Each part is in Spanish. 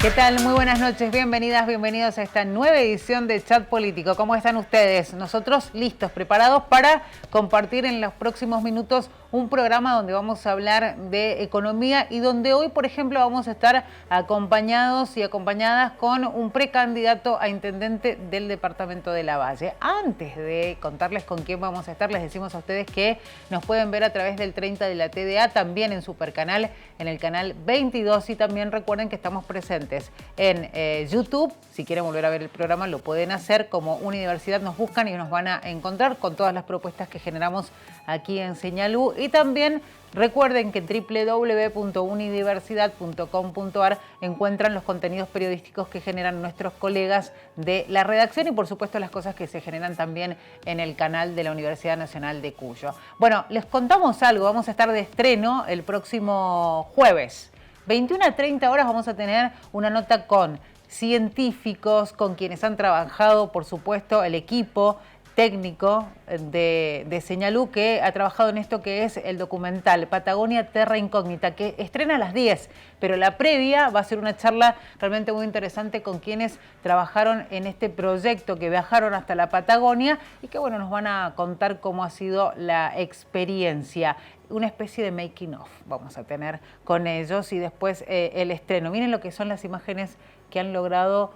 ¿Qué tal? Muy buenas noches, bienvenidas, bienvenidos a esta nueva edición de Chat Político. ¿Cómo están ustedes? Nosotros listos, preparados para compartir en los próximos minutos un programa donde vamos a hablar de economía y donde hoy, por ejemplo, vamos a estar acompañados y acompañadas con un precandidato a intendente del departamento de Lavalle. Antes de contarles con quién vamos a estar, les decimos a ustedes que nos pueden ver a través del 30 de la TDA, también en Supercanal, en el canal 22, y también recuerden que estamos presentes en YouTube. Si quieren volver a ver el programa lo pueden hacer, como Unidiversidad nos buscan y nos van a encontrar con todas las propuestas que generamos aquí en Señalú. Y también recuerden que www.unidiversidad.com.ar encuentran los contenidos periodísticos que generan nuestros colegas de la redacción y por supuesto las cosas que se generan también en el canal de la Universidad Nacional de Cuyo. Bueno, les contamos algo, vamos a estar de estreno el próximo jueves. 21 a 30 horas vamos a tener una nota con científicos, con quienes han trabajado, por supuesto, el equipo técnico de Señalú que ha trabajado en esto que es el documental Patagonia Terra Incógnita, que estrena a las 10, pero la previa va a ser una charla realmente muy interesante con quienes trabajaron en este proyecto, que viajaron hasta la Patagonia y que bueno, nos van a contar cómo ha sido la experiencia. Una especie de making of vamos a tener con ellos y después el estreno. Miren lo que son las imágenes que han logrado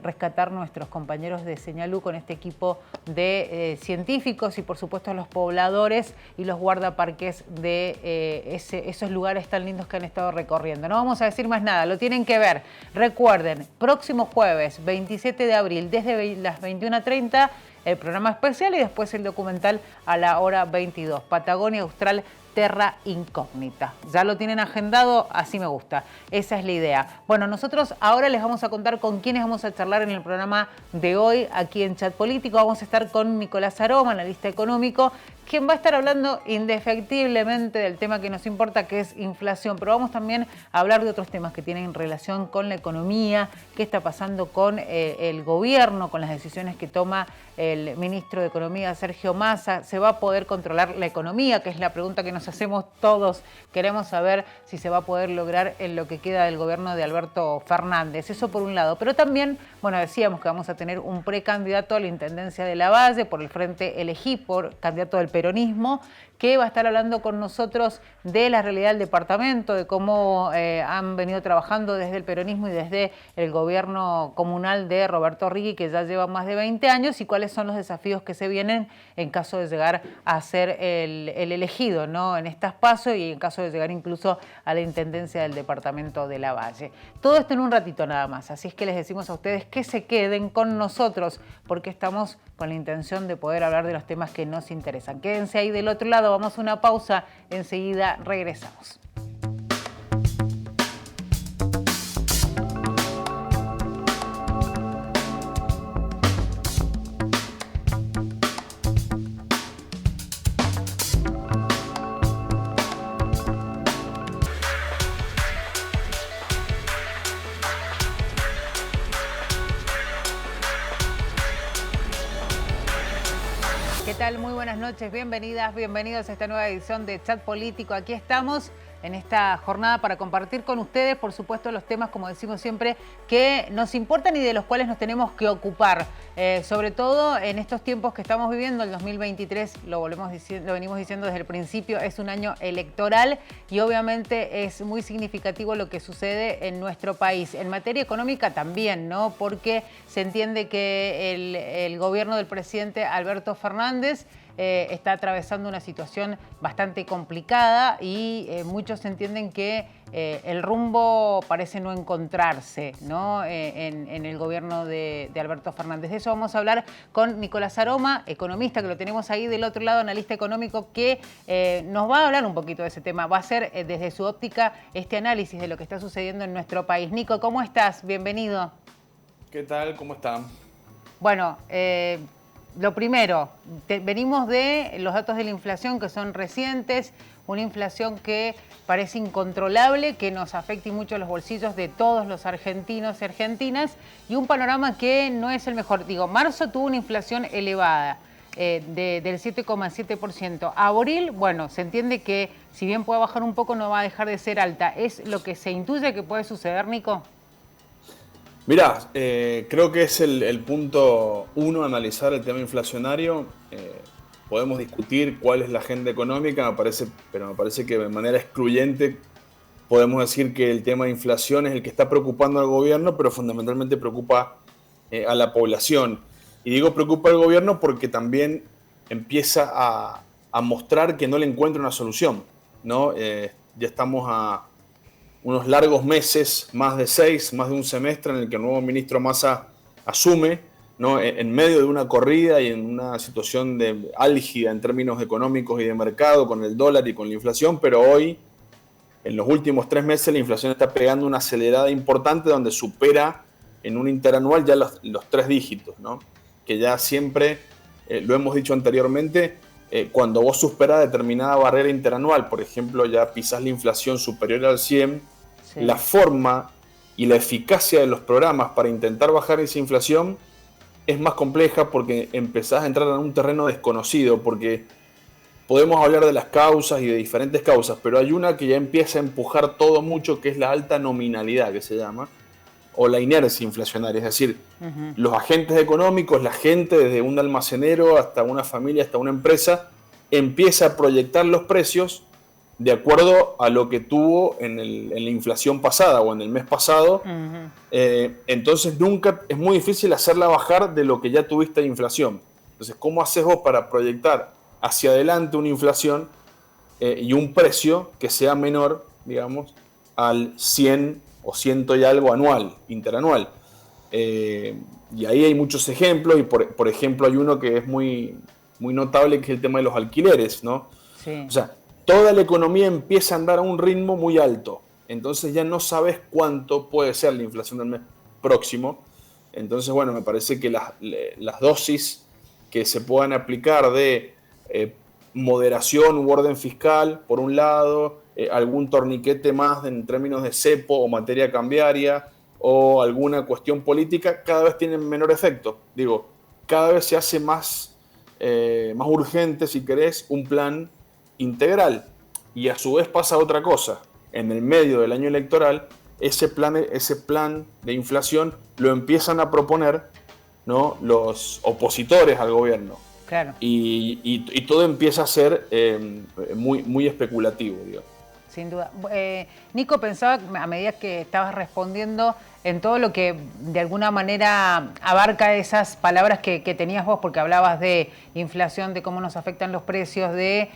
rescatar nuestros compañeros de Señalú con este equipo de científicos y por supuesto los pobladores y los guardaparques de esos lugares tan lindos que han estado recorriendo. No vamos a decir más nada, lo tienen que ver. Recuerden, próximo jueves 27 de abril desde las 21:30 el programa especial y después el documental a la hora 22. Patagonia Austral Terra Incógnita. ¿Ya lo tienen agendado? Así me gusta. Esa es la idea. Bueno, nosotros ahora les vamos a contar con quiénes vamos a charlar en el programa de hoy aquí en Chat Político. Vamos a estar con Nicolás Aroma, analista económico, quien va a estar hablando indefectiblemente del tema que nos importa, que es inflación, pero vamos también a hablar de otros temas que tienen relación con la economía, qué está pasando con el gobierno, con las decisiones que toma el ministro de Economía, Sergio Massa. ¿Se va a poder controlar la economía? Que es la pregunta que nos hacemos todos. Queremos saber si se va a poder lograr en lo que queda del gobierno de Alberto Fernández. Eso por un lado. Pero también, bueno, decíamos que vamos a tener un precandidato a la Intendencia de Lavalle por el Frente Elegí, por candidato del peronismo, que va a estar hablando con nosotros de la realidad del departamento, de cómo han venido trabajando desde el peronismo y desde el gobierno comunal de Roberto Rigui, que ya lleva más de 20 años, y cuáles son los desafíos que se vienen en caso de llegar a ser el elegido, ¿no?, en estas PASO y en caso de llegar incluso a la intendencia del departamento de Lavalle. Todo esto en un ratito nada más, así es que les decimos a ustedes que se queden con nosotros porque estamos con la intención de poder hablar de los temas que nos interesan. Quédense ahí del otro lado, vamos a una pausa, enseguida regresamos. ¿Qué tal? Muy buenas noches, bienvenidas, bienvenidos a esta nueva edición de Chat Político. Aquí estamos en esta jornada para compartir con ustedes, por supuesto, los temas, como decimos siempre, que nos importan y de los cuales nos tenemos que ocupar. Sobre todo en estos tiempos que estamos viviendo, el 2023, lo venimos diciendo desde el principio, es un año electoral y obviamente es muy significativo lo que sucede en nuestro país. En materia económica también, ¿no? Porque se entiende que el gobierno del presidente Alberto Fernández está atravesando una situación bastante complicada y muchos entienden que el rumbo parece no encontrarse, ¿no?, en el gobierno de Alberto Fernández. De eso vamos a hablar con Nicolás Aroma, economista, que lo tenemos ahí del otro lado, analista económico, que nos va a hablar un poquito de ese tema. Va a ser desde su óptica este análisis de lo que está sucediendo en nuestro país. Nico, ¿cómo estás? Bienvenido. ¿Qué tal? ¿Cómo están? Bueno, lo primero, venimos de los datos de la inflación que son recientes, una inflación que parece incontrolable, que nos afecta mucho los bolsillos de todos los argentinos y argentinas, y un panorama que no es el mejor. Digo, marzo tuvo una inflación elevada del 7,7%. Abril, bueno, se entiende que si bien puede bajar un poco, no va a dejar de ser alta. ¿Es lo que se intuye que puede suceder, Nico? Mirá, creo que es el punto uno, analizar el tema inflacionario. Podemos discutir cuál es la agenda económica, pero me parece que de manera excluyente podemos decir que el tema de inflación es el que está preocupando al gobierno, pero fundamentalmente preocupa a la población. Y digo preocupa al gobierno porque también empieza a mostrar que no le encuentra una solución, ¿no? Ya estamos a unos largos meses, más de 6, más de un semestre, en el que el nuevo ministro Massa asume, ¿no? En medio de una corrida y en una situación de álgida en términos económicos y de mercado, con el dólar y con la inflación, pero hoy, en los últimos 3 meses, la inflación está pegando una acelerada importante donde supera en un interanual ya los 3 dígitos, ¿no? Que ya siempre, lo hemos dicho anteriormente, cuando vos superás determinada barrera interanual, por ejemplo, ya pisás la inflación superior al 100, Sí. la forma y la eficacia de los programas para intentar bajar esa inflación es más compleja porque empezás a entrar en un terreno desconocido, porque podemos hablar de las causas y de diferentes causas, pero hay una que ya empieza a empujar todo mucho, que es la alta nominalidad, que se llama, o la inercia inflacionaria, es decir, los agentes económicos, la gente desde un almacenero hasta una familia, hasta una empresa, empieza a proyectar los precios de acuerdo a lo que tuvo en la inflación pasada o en el mes pasado. Entonces nunca, es muy difícil hacerla bajar de lo que ya tuviste de inflación. Entonces, ¿cómo haces vos para proyectar hacia adelante una inflación y un precio que sea menor, digamos, al 100 o 100 y algo anual, interanual? Y ahí hay muchos ejemplos, y por ejemplo hay uno que es muy, muy notable, que es el tema de los alquileres, ¿no? Sí. O sea, toda la economía empieza a andar a un ritmo muy alto, entonces ya no sabes cuánto puede ser la inflación del mes próximo. Entonces, bueno, me parece que las dosis que se puedan aplicar de moderación u orden fiscal, por un lado, algún torniquete más en términos de cepo o materia cambiaria, o alguna cuestión política, cada vez tienen menor efecto. Digo, cada vez se hace más urgente, si querés, un plan integral. Y a su vez pasa otra cosa. En el medio del año electoral, ese plan de inflación lo empiezan a proponer, ¿no?, los opositores al gobierno. Claro. Y todo empieza a ser muy, muy especulativo, digo. Sin duda. Nico, pensaba a medida que estabas respondiendo en todo lo que de alguna manera abarca esas palabras que tenías vos, porque hablabas de inflación, de cómo nos afectan los precios, de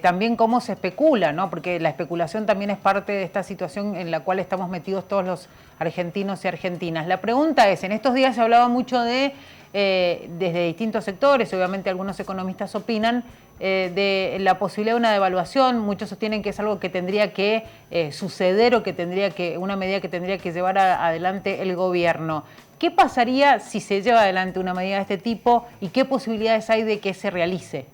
también cómo se especula, ¿no? Porque la especulación también es parte de esta situación en la cual estamos metidos todos los argentinos y argentinas. La pregunta es, en estos días se hablaba mucho de, desde distintos sectores, obviamente algunos economistas opinan, de la posibilidad de una devaluación. Muchos sostienen que es algo que tendría que suceder, o que una medida que tendría que llevar adelante el gobierno. ¿Qué pasaría si se lleva adelante una medida de este tipo y qué posibilidades hay de que se realice?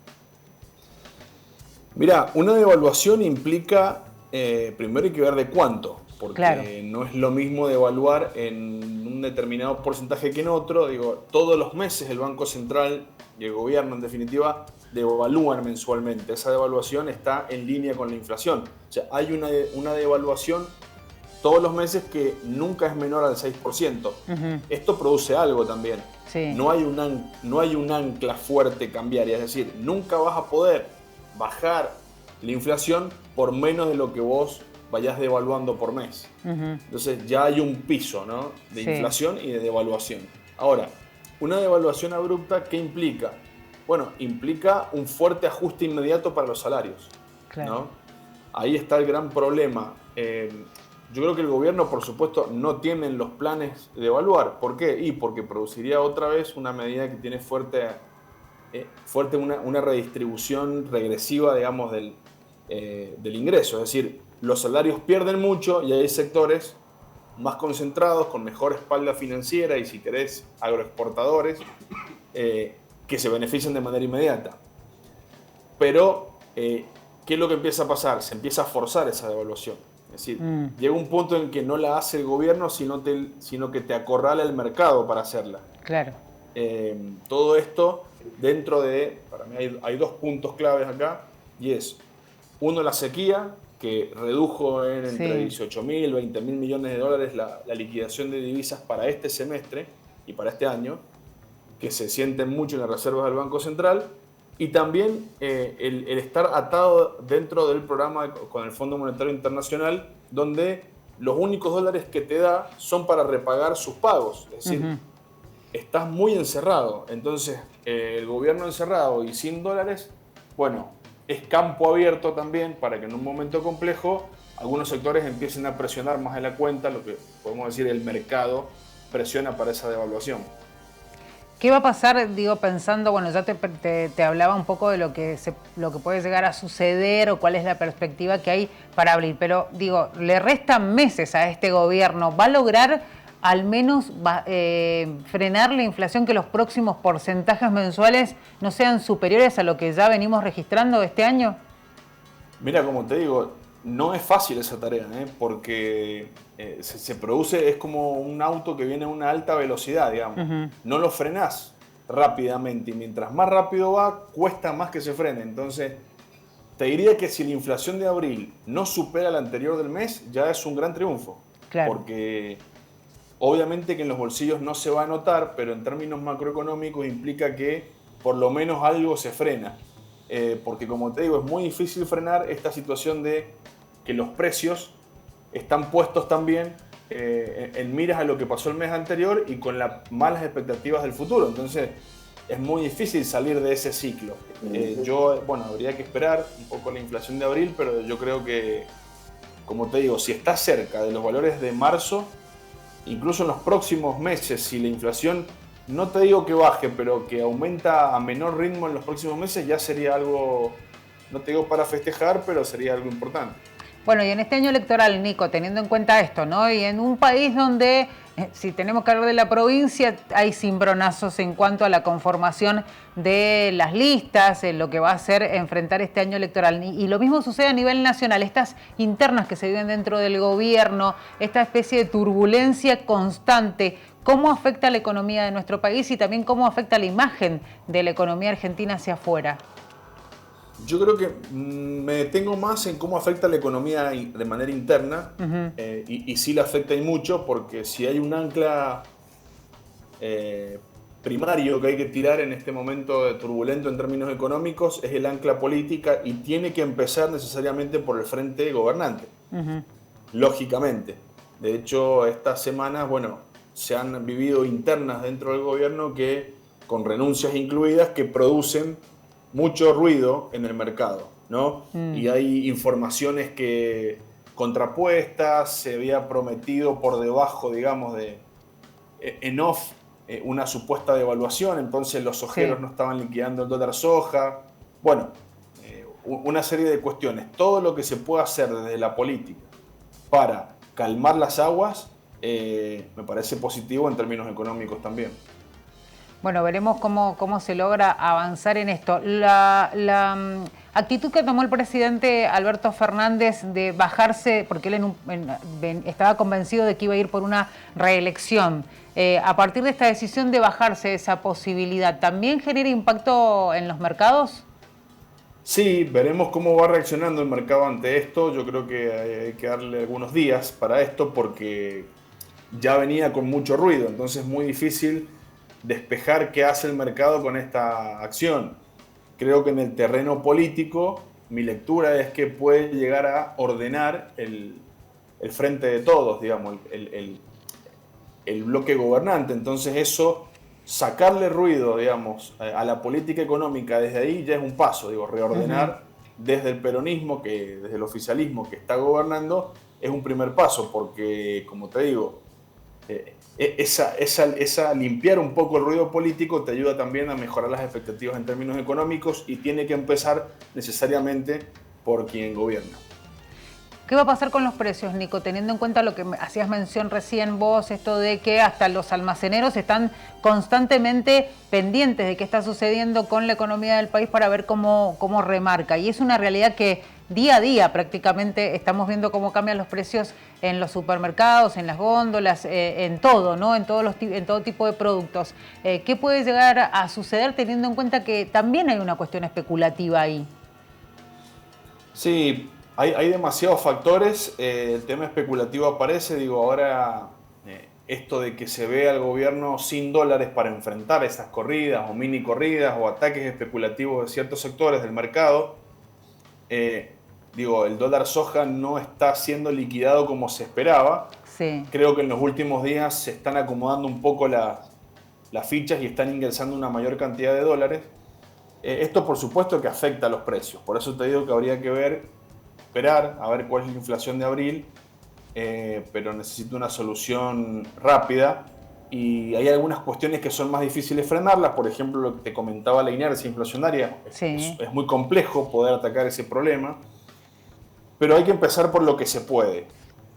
Mirá, una devaluación implica, primero hay que ver de cuánto, porque Claro. no es lo mismo devaluar en un determinado porcentaje que en otro. Digo, todos los meses el Banco Central y el gobierno, en definitiva, devalúan mensualmente. Esa devaluación está en línea con la inflación. O sea, hay una devaluación todos los meses que nunca es menor al 6%. Esto produce algo también. Sí. No hay un ancla fuerte cambiaria, es decir, nunca vas a poder bajar la inflación por menos de lo que vos vayas devaluando por mes. Entonces ya hay un piso, ¿no?, de inflación y de devaluación. Ahora, una devaluación abrupta, ¿qué implica? Bueno, implica un fuerte ajuste inmediato para los salarios, Claro. ¿no? Ahí está el gran problema. Yo creo que el gobierno, por supuesto, no tiene en los planes de devaluar. ¿Por qué? Y porque produciría otra vez una medida que tiene fuerte una redistribución regresiva, digamos, del ingreso. Es decir, los salarios pierden mucho y hay sectores más concentrados, con mejor espalda financiera y, si querés, agroexportadores, que se benefician de manera inmediata. Pero, ¿qué es lo que empieza a pasar? Se empieza a forzar esa devaluación. Es decir, llega un punto en que no la hace el gobierno, sino que te acorrala el mercado para hacerla. Claro. Todo esto dentro de, para mí hay 2 puntos claves acá, y es, uno, la sequía, que redujo en entre Sí. 18.000, 20.000 millones de dólares la liquidación de divisas para este semestre y para este año, que se sienten mucho en las reservas del Banco Central, y también el estar atado dentro del programa con el Fondo Monetario Internacional, donde los únicos dólares que te da son para repagar sus pagos. Es decir, estás muy encerrado. Entonces, el gobierno encerrado y sin dólares, bueno, es campo abierto también para que en un momento complejo algunos sectores empiecen a presionar más de la cuenta, lo que podemos decir el mercado presiona para esa devaluación. ¿Qué va a pasar, digo, pensando, bueno, ya te hablaba un poco de lo que puede llegar a suceder o cuál es la perspectiva que hay para abril, pero digo, le restan meses a este gobierno, ¿va a lograr al menos frenar la inflación, que los próximos porcentajes mensuales no sean superiores a lo que ya venimos registrando este año? Mira, como te digo, no es fácil esa tarea, porque se produce, es como un auto que viene a una alta velocidad, digamos. No lo frenás rápidamente y mientras más rápido va, cuesta más que se frene. Entonces, te diría que si la inflación de abril no supera la anterior del mes, ya es un gran triunfo. Claro. Porque obviamente que en los bolsillos no se va a notar, pero en términos macroeconómicos implica que por lo menos algo se frena. Porque como te digo, es muy difícil frenar esta situación de que los precios están puestos también en miras a lo que pasó el mes anterior y con las malas expectativas del futuro. Entonces es muy difícil salir de ese ciclo. Bueno, habría que esperar un poco la inflación de abril, pero yo creo que, como te digo, si está cerca de los valores de marzo, incluso en los próximos meses, si la inflación, no te digo que baje, pero que aumenta a menor ritmo en los próximos meses, ya sería algo, no te digo para festejar, pero sería algo importante. Bueno, y en este año electoral, Nico, teniendo en cuenta esto, ¿no? Y en un país donde, si tenemos que hablar de la provincia, hay cimbronazos en cuanto a la conformación de las listas, en lo que va a ser enfrentar este año electoral. Y lo mismo sucede a nivel nacional, estas internas que se viven dentro del gobierno, esta especie de turbulencia constante. ¿Cómo afecta la economía de nuestro país y también cómo afecta la imagen de la economía argentina hacia afuera? Yo creo que me detengo más en cómo afecta la economía de manera interna, y sí la afecta y mucho, porque si hay un ancla primario que hay que tirar en este momento turbulento en términos económicos, es el ancla política y tiene que empezar necesariamente por el frente gobernante, lógicamente. De hecho, estas semanas, bueno, se han vivido internas dentro del gobierno que, con renuncias incluidas, que producen mucho ruido en el mercado, ¿no? Y hay informaciones que contrapuestas, se había prometido por debajo, digamos, en off, una supuesta devaluación, entonces los sojeros no estaban liquidando el dólar soja. Bueno, una serie de cuestiones. Todo lo que se pueda hacer desde la política para calmar las aguas, me parece positivo en términos económicos también. Bueno, veremos cómo se logra avanzar en esto. La actitud que tomó el presidente Alberto Fernández de bajarse, porque él estaba convencido de que iba a ir por una reelección, a partir de esta decisión de bajarse esa posibilidad, ¿también genera impacto en los mercados? Sí, veremos cómo va reaccionando el mercado ante esto. Yo creo que hay que darle algunos días para esto porque ya venía con mucho ruido, entonces es muy difícil despejar qué hace el mercado con esta acción. Creo que en el terreno político mi lectura es que puede llegar a ordenar el frente de todos, digamos, el bloque gobernante. Entonces eso, sacarle ruido, digamos, a la política económica desde ahí ya es un paso, digo, reordenar desde el peronismo, desde el oficialismo que está gobernando, es un primer paso, porque, como te digo, esa limpiar un poco el ruido político te ayuda también a mejorar las expectativas en términos económicos y tiene que empezar necesariamente por quien gobierna. ¿Qué va a pasar con los precios, Nico? Teniendo en cuenta lo que hacías mención recién vos, esto de que hasta los almaceneros están constantemente pendientes de qué está sucediendo con la economía del país para ver cómo remarca. Y es una realidad que día a día prácticamente estamos viendo cómo cambian los precios en los supermercados, en las góndolas, en todo, ¿no? En todo tipo de productos. ¿Qué puede llegar a suceder teniendo en cuenta que también hay una cuestión especulativa ahí? Sí, Hay demasiados factores, el tema especulativo aparece, digo, ahora esto de que se ve al gobierno sin dólares para enfrentar esas corridas o mini corridas o ataques especulativos de ciertos sectores del mercado, digo, el dólar soja no está siendo liquidado como se esperaba. Sí. Creo que en los últimos días se están acomodando un poco las fichas y están ingresando una mayor cantidad de dólares. Esto por supuesto que afecta a los precios, por eso te digo que habría que esperar a ver cuál es la inflación de abril, pero necesito una solución rápida y hay algunas cuestiones que son más difíciles frenarlas, por ejemplo lo que te comentaba, la inercia inflacionaria. Sí. Es muy complejo poder atacar ese problema, pero hay que empezar por lo que se puede.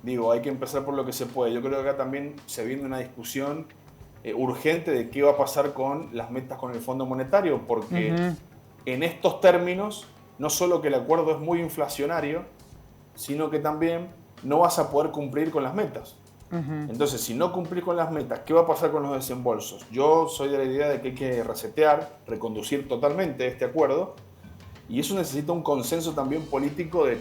Digo, hay que empezar por lo que se puede. Yo creo que acá también se viene una discusión urgente de qué va a pasar con las metas con el Fondo Monetario, porque en estos términos, no solo que el acuerdo es muy inflacionario, sino que también no vas a poder cumplir con las metas. Entonces, si no cumplís con las metas, ¿qué va a pasar con los desembolsos? Yo soy de la idea de que hay que resetear, reconducir totalmente este acuerdo, y eso necesita un consenso también político de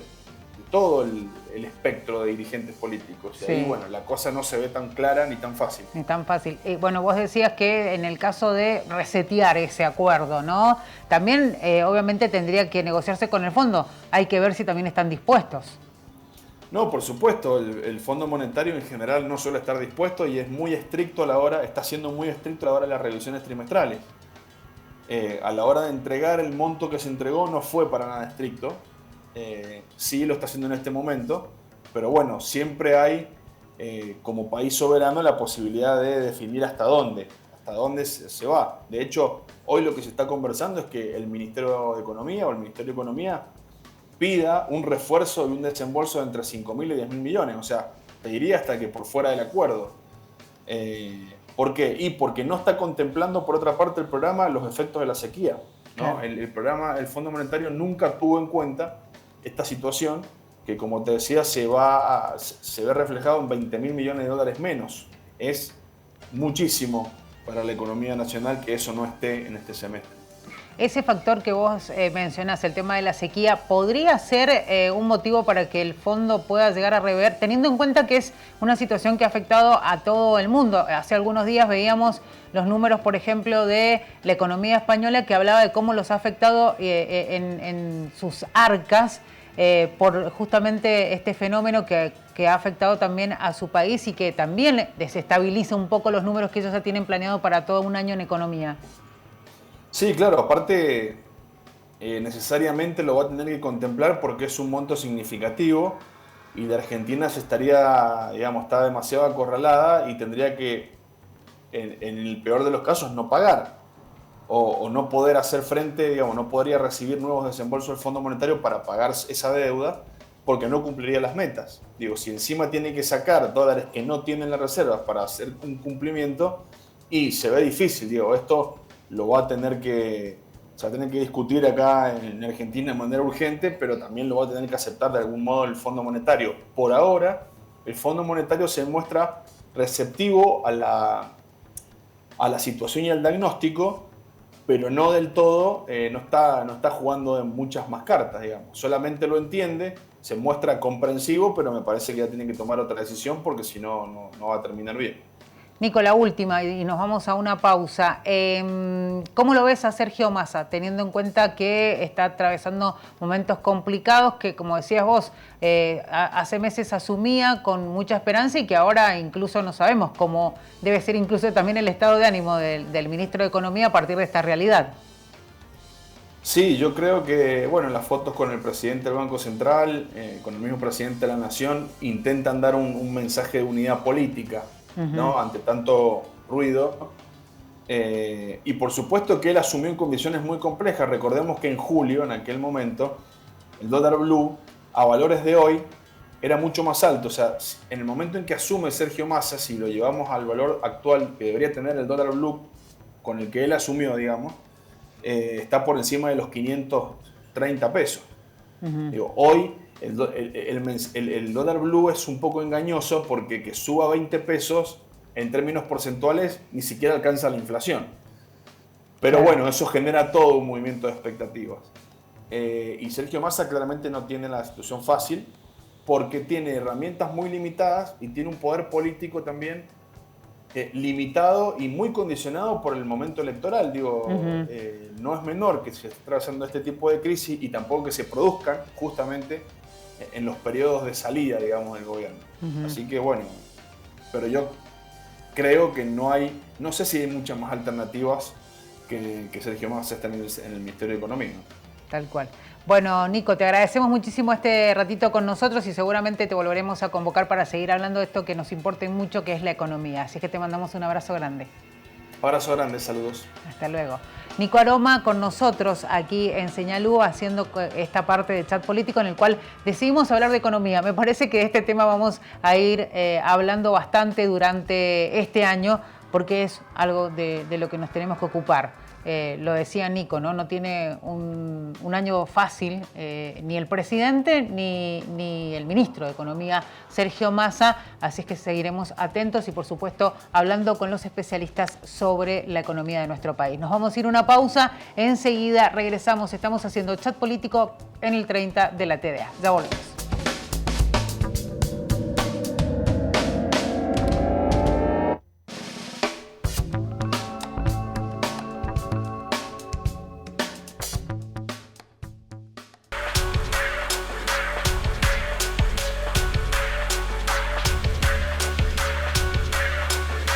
todo el espectro de dirigentes políticos. Y ahí, bueno, la cosa no se ve tan clara ni tan fácil. Ni tan fácil. Bueno, vos decías que en el caso de resetear ese acuerdo, ¿no? También, obviamente, tendría que negociarse con el fondo. Hay que ver si también están dispuestos. No, por supuesto, el Fondo Monetario en general no suele estar dispuesto y es muy estricto a la hora, está siendo muy estricto a la hora de las revisiones trimestrales. A la hora de entregar el monto que se entregó no fue para nada estricto. Sí lo está haciendo en este momento, pero bueno, siempre hay como país soberano la posibilidad de definir hasta dónde se va. De hecho, hoy lo que se está conversando es que el Ministerio de Economía o el Ministerio de Economía pida un refuerzo y un desembolso de entre 5.000 y 10.000 millones, o sea, te diría hasta que por fuera del acuerdo. ¿Por qué? Y porque no está contemplando, por otra parte, el programa los efectos de la sequía, ¿no? Claro. El Fondo Monetario nunca tuvo en cuenta esta situación que, como te decía, se ve reflejado en 20.000 millones de dólares menos. Es muchísimo para la economía nacional que eso no esté en este semestre. Ese factor que vos mencionás, el tema de la sequía, ¿podría ser un motivo para que el fondo pueda llegar a rever, teniendo en cuenta que es una situación que ha afectado a todo el mundo? Hace algunos días veíamos los números, por ejemplo, de la economía española que hablaba de cómo los ha afectado en sus arcas por justamente este fenómeno que ha afectado también a su país y que también desestabiliza un poco los números que ellos ya tienen planeado para todo un año en economía. Sí, claro, aparte necesariamente lo va a tener que contemplar porque es un monto significativo y la Argentina se estaría, digamos, está demasiado acorralada y tendría que, en el peor de los casos, no pagar o no poder hacer frente, digamos, no podría recibir nuevos desembolsos del Fondo Monetario para pagar esa deuda porque no cumpliría las metas. Digo, si encima tiene que sacar dólares que no tienen las reservas para hacer un cumplimiento y se ve difícil, digo, esto lo va a tener que discutir acá en Argentina de manera urgente, pero también lo va a tener que aceptar de algún modo el Fondo Monetario. Por ahora, el Fondo Monetario se muestra receptivo a la situación y al diagnóstico, pero no del todo, no está jugando en muchas más cartas, digamos. Solamente lo entiende, se muestra comprensivo, pero me parece que ya tiene que tomar otra decisión porque si no, no va a terminar bien. Nico, la última, y nos vamos a una pausa. ¿Cómo lo ves a Sergio Massa, teniendo en cuenta que está atravesando momentos complicados que, como decías vos, hace meses asumía con mucha esperanza y que ahora incluso no sabemos cómo debe ser incluso también el estado de ánimo del ministro de Economía a partir de esta realidad? Sí, yo creo que, bueno, las fotos con el presidente del Banco Central, con el mismo presidente de la Nación, intentan dar un mensaje de unidad política, ¿no? Ante tanto ruido. Y por supuesto que él asumió en condiciones muy complejas. Recordemos que en julio, en aquel momento, el dólar blue a valores de hoy era mucho más alto. O sea, en el momento en que asume Sergio Massa, si lo llevamos al valor actual que debería tener el dólar blue con el que él asumió, digamos, está por encima de los 530 pesos. Digo, hoy el dólar blue es un poco engañoso porque que suba 20 pesos en términos porcentuales ni siquiera alcanza la inflación. Pero bueno, eso genera todo un movimiento de expectativas. y Sergio Massa claramente no tiene la situación fácil porque tiene herramientas muy limitadas y tiene un poder político también limitado y muy condicionado por el momento electoral. Digo, no es menor que se esté atravesando este tipo de crisis y tampoco que se produzcan justamente en los periodos de salida, digamos, del gobierno. Así que bueno, pero yo creo que no sé si hay muchas más alternativas que Sergio Massa esté en el Ministerio de Economía, ¿no? Tal cual. Bueno, Nico, te agradecemos muchísimo este ratito con nosotros y seguramente te volveremos a convocar para seguir hablando de esto que nos importa mucho, que es la economía. Así que te mandamos un abrazo grande. Abrazo grande, saludos. Hasta luego. Nico Aroma con nosotros aquí en Señalú haciendo esta parte de chat político en el cual decidimos hablar de economía. Me parece que de este tema vamos a ir hablando bastante durante este año porque es algo de lo que nos tenemos que ocupar. Lo decía Nico, ¿no? No tiene un año fácil ni el presidente ni el ministro de Economía, Sergio Massa, así es que seguiremos atentos y por supuesto hablando con los especialistas sobre la economía de nuestro país. Nos vamos a ir a una pausa, enseguida regresamos, estamos haciendo chat político en el 30 de la TDA. Ya volvemos.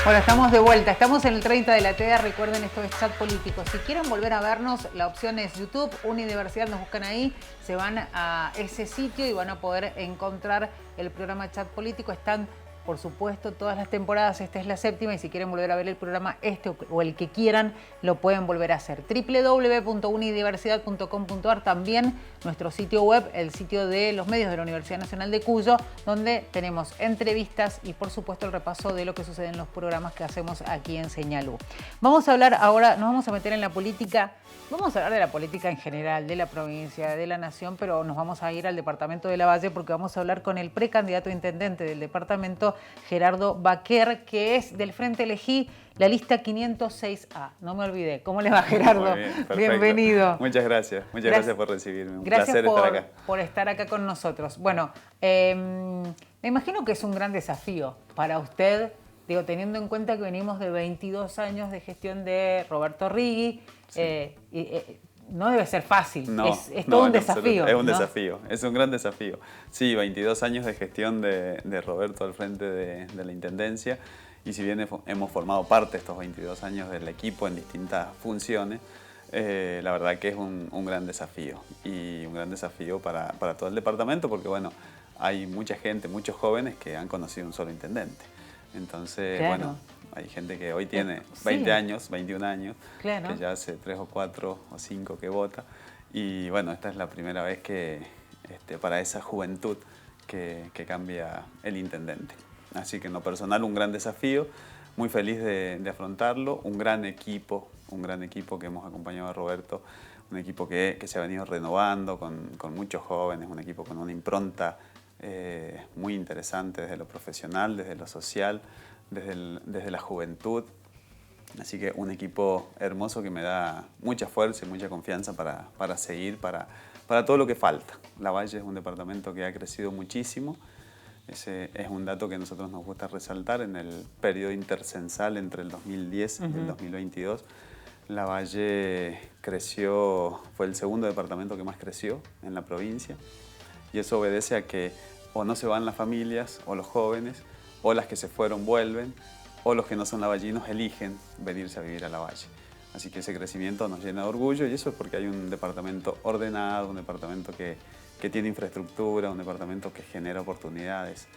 Bueno, estamos de vuelta, estamos en el 30 de la TEA, recuerden esto es chat político. Si quieren volver a vernos, la opción es YouTube, Unidiversidad, nos buscan ahí, se van a ese sitio y van a poder encontrar el programa Chat Político. Están, por supuesto, todas las temporadas, esta es la 7ª y si quieren volver a ver el programa este o el que quieran, lo pueden volver a hacer. www.unidiversidad.com.ar, también nuestro sitio web, el sitio de los medios de la Universidad Nacional de Cuyo, donde tenemos entrevistas y por supuesto el repaso de lo que sucede en los programas que hacemos aquí en Señalú. Vamos a hablar ahora, nos vamos a meter en la política. Vamos a hablar de la política en general, de la provincia, de la nación, pero nos vamos a ir al departamento de Lavalle porque vamos a hablar con el precandidato a intendente del departamento, Gerardo Baquer, que es del Frente Elegí, la lista 506A. No me olvidé. ¿Cómo le va, Gerardo? Muy bien, perfecto. Bienvenido. Muchas gracias por recibirme. Un gracias placer estar acá. Por estar acá con nosotros. Bueno, me imagino que es un gran desafío para usted, digo, teniendo en cuenta que venimos de 22 años de gestión de Roberto Rigui. Sí. No debe ser fácil, no, es todo un desafío. Es un desafío, es un gran desafío. Sí, 22 años de gestión de Roberto al frente de la Intendencia y si bien hemos formado parte estos 22 años del equipo en distintas funciones, la verdad que es un gran desafío y un gran desafío para todo el departamento porque bueno, hay mucha gente, muchos jóvenes que han conocido un solo intendente. Entonces, claro. Bueno, hay gente que hoy tiene 20 años, 21 años, claro. Que ya hace 3 o 4 o 5 que vota. Y bueno, esta es la primera vez que para esa juventud que cambia el intendente. Así que en lo personal un gran desafío, muy feliz de afrontarlo, un gran equipo que hemos acompañado a Roberto, un equipo que se ha venido renovando con muchos jóvenes, un equipo con una impronta muy interesante desde lo profesional, desde lo social, desde la juventud. Así que un equipo hermoso que me da mucha fuerza y mucha confianza para seguir, para todo lo que falta. Lavalle es un departamento que ha crecido muchísimo. Ese es un dato que a nosotros nos gusta resaltar. En el periodo intercensal entre el 2010 y el 2022, Lavalle creció, fue el segundo departamento que más creció en la provincia. Y eso obedece a que o no se van las familias o los jóvenes, o las que se fueron vuelven, o los que no son lavallinos eligen venirse a vivir a Lavalle. Así que ese crecimiento nos llena de orgullo y eso es porque hay un departamento ordenado, un departamento que tiene infraestructura, un departamento que genera oportunidades.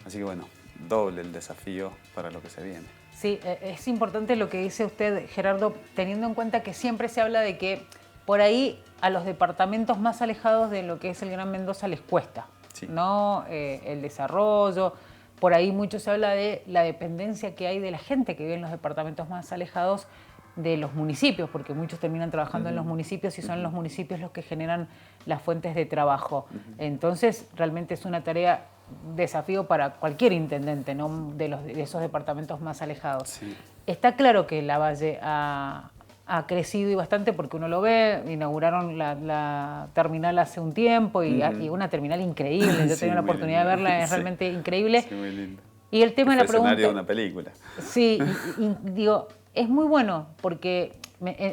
Así que bueno, doble el desafío para lo que se viene. Sí, es importante lo que dice usted, Gerardo, teniendo en cuenta que siempre se habla de que por ahí a los departamentos más alejados de lo que es el Gran Mendoza les cuesta, sí. ¿No? El desarrollo. Por ahí mucho se habla de la dependencia que hay de la gente que vive en los departamentos más alejados de los municipios, porque muchos terminan trabajando en los municipios y son los municipios los que generan las fuentes de trabajo. Entonces, realmente es una tarea, desafío para cualquier intendente, ¿no? de esos departamentos más alejados. Sí. Está claro que Lavalle ha ha crecido y bastante porque uno lo ve, inauguraron la terminal hace un tiempo y una terminal increíble. Yo Sí, tenía la muy oportunidad de linda. verla, es Sí. realmente increíble. Sí, muy lindo. Y el tema de la pregunta... escenario de una película. Sí, y digo, es muy bueno porque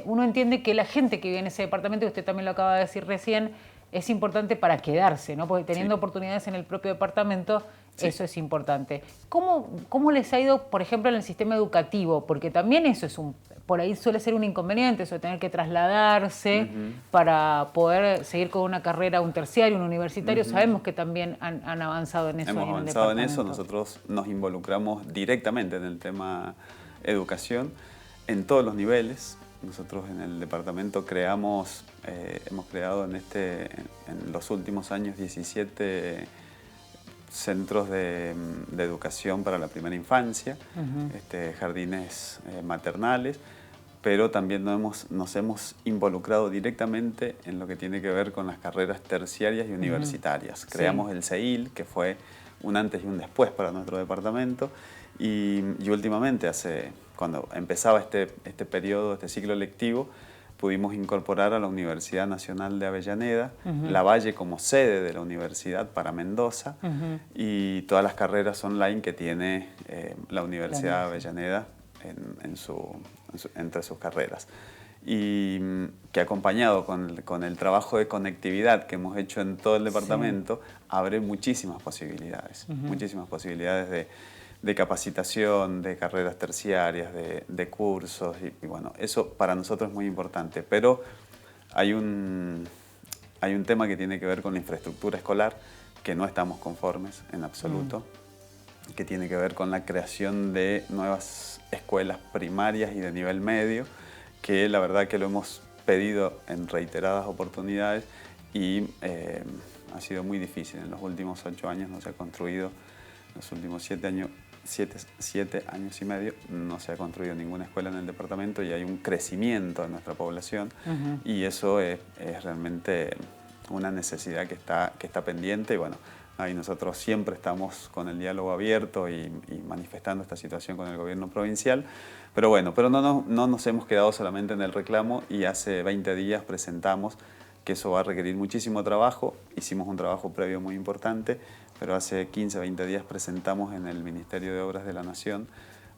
uno entiende que la gente que vive en ese departamento, y usted también lo acaba de decir recién, es importante para quedarse, ¿no? Porque teniendo Sí. oportunidades en el propio departamento, Sí. eso es importante. ¿Cómo les ha ido, por ejemplo, en el sistema educativo? Porque también eso es por ahí suele ser un inconveniente, eso de tener que trasladarse para poder seguir con una carrera, un terciario, un universitario. Sabemos que también han avanzado en eso. Hemos ahí en el avanzado en eso, departamento. nosotros nos involucramos directamente en el tema educación en todos los niveles. Nosotros en el departamento hemos creado en los últimos años 17 centros de educación para la primera infancia, jardines maternales, pero también nos hemos involucrado directamente en lo que tiene que ver con las carreras terciarias y universitarias. Creamos el CEIL, que fue un antes y un después para nuestro departamento, y últimamente, cuando empezaba este periodo, este ciclo lectivo, pudimos incorporar a la Universidad Nacional de Avellaneda, Lavalle como sede de la universidad para Mendoza, y todas las carreras online que tiene la Universidad de Avellaneda entre sus carreras. Y que acompañado con el trabajo de conectividad que hemos hecho en todo el departamento, abre muchísimas posibilidades, de capacitación, de carreras terciarias, de cursos, y bueno, eso para nosotros es muy importante. Pero hay un tema que tiene que ver con la infraestructura escolar, que no estamos conformes en absoluto, que tiene que ver con la creación de nuevas escuelas primarias y de nivel medio, que la verdad que lo hemos pedido en reiteradas oportunidades y ha sido muy difícil. En los últimos 8 años no se ha construido, en los últimos 7 años y medio, no se ha construido ninguna escuela en el departamento y hay un crecimiento de nuestra población y eso es realmente una necesidad que está pendiente. Y bueno, ahí nosotros siempre estamos con el diálogo abierto y manifestando esta situación con el gobierno provincial. Pero bueno, no nos hemos quedado solamente en el reclamo y hace 20 días presentamos que eso va a requerir muchísimo trabajo. Hicimos un trabajo previo muy importante, pero hace 15, 20 días presentamos en el Ministerio de Obras de la Nación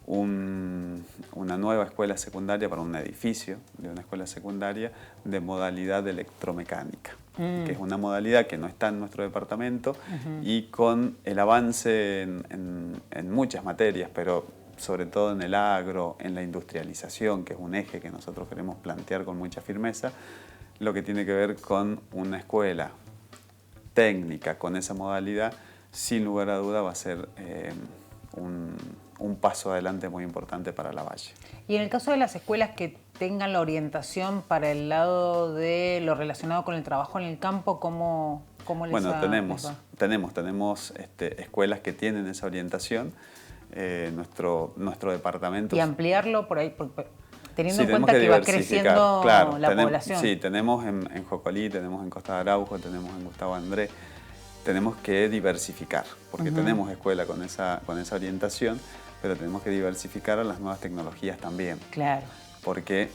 una nueva escuela secundaria para un edificio de una escuela secundaria de modalidad de electromecánica, que es una modalidad que no está en nuestro departamento y con el avance en muchas materias, pero sobre todo en el agro, en la industrialización, que es un eje que nosotros queremos plantear con mucha firmeza, lo que tiene que ver con una escuela técnica con esa modalidad, sin lugar a duda va a ser un paso adelante muy importante para Lavalle. Y en el caso de las escuelas que tengan la orientación para el lado de lo relacionado con el trabajo en el campo, ¿cómo les Bueno, va? tenemos escuelas que tienen esa orientación. Nuestro departamento... Y ampliarlo por ahí, teniendo Sí, en cuenta que va diversificar, creciendo claro, la población. Sí, tenemos en Jocolí, tenemos en Costa de Araujo, tenemos en Gustavo André. Tenemos que diversificar, porque tenemos escuela con esa orientación, pero tenemos que diversificar a las nuevas tecnologías también. Claro. Porque...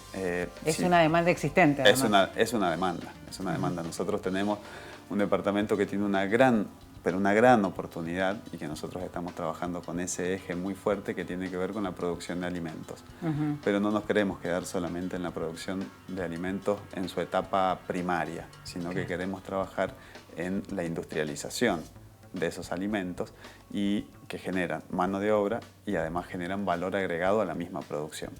es una demanda existente, además. Es una demanda. Nosotros tenemos un departamento que tiene una gran oportunidad y que nosotros estamos trabajando con ese eje muy fuerte que tiene que ver con la producción de alimentos. Pero no nos queremos quedar solamente en la producción de alimentos en su etapa primaria, sino que queremos trabajar en la industrialización de esos alimentos y que generan mano de obra y además generan valor agregado a la misma producción.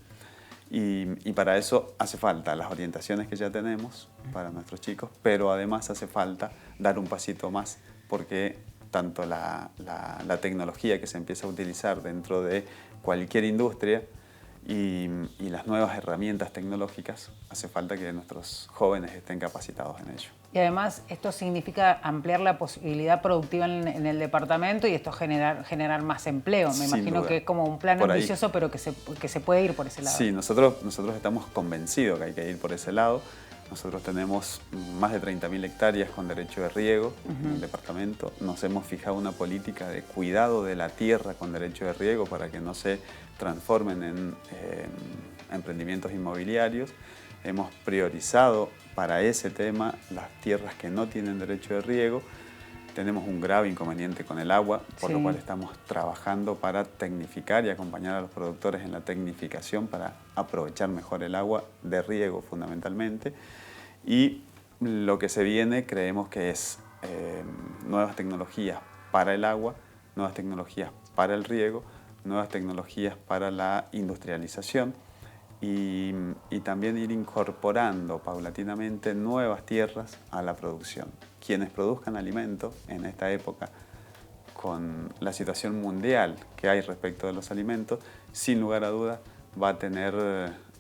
Y para eso hace falta las orientaciones que ya tenemos para nuestros chicos, pero además hace falta dar un pasito más porque tanto la tecnología que se empieza a utilizar dentro de cualquier industria y las nuevas herramientas tecnológicas, hace falta que nuestros jóvenes estén capacitados en ello. Y además esto significa ampliar la posibilidad productiva en el departamento y esto generar más empleo. Me imagino que es como un plan ambicioso, pero que se puede ir por ese lado. Sí, nosotros estamos convencidos que hay que ir por ese lado. Nosotros tenemos más de 30.000 hectáreas con derecho de riego en el departamento. Nos hemos fijado una política de cuidado de la tierra con derecho de riego para que no se transformen en emprendimientos inmobiliarios. Hemos priorizado para ese tema las tierras que no tienen derecho de riego. Tenemos un grave inconveniente con el agua, por lo cual estamos trabajando para tecnificar y acompañar a los productores en la tecnificación para aprovechar mejor el agua de riego fundamentalmente. Y lo que se viene creemos que es nuevas tecnologías para el agua, nuevas tecnologías para el riego, nuevas tecnologías para la industrialización y también ir incorporando paulatinamente nuevas tierras a la producción. Quienes produzcan alimento en esta época, con la situación mundial que hay respecto de los alimentos, sin lugar a dudas va a tener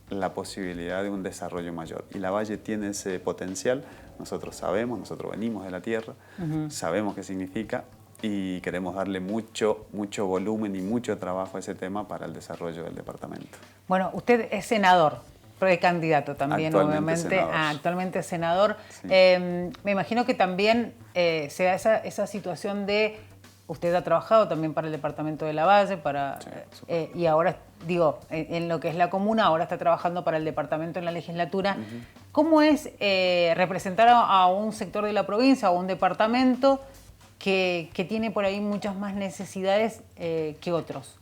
la posibilidad de un desarrollo mayor. Y la Valle tiene ese potencial, nosotros sabemos, nosotros venimos de la tierra, sabemos qué significa y queremos darle mucho volumen y mucho trabajo a ese tema para el desarrollo del departamento. Bueno, usted es senador, precandidato también, Actualmente obviamente, senador. Actualmente senador. Sí. Me imagino que también se da esa situación de, usted ha trabajado también para el departamento de la Valle, y ahora, digo, en lo que es la comuna, ahora está trabajando para el departamento en la legislatura. ¿Cómo es representar a un sector de la provincia, a un departamento que tiene por ahí muchas más necesidades que otros?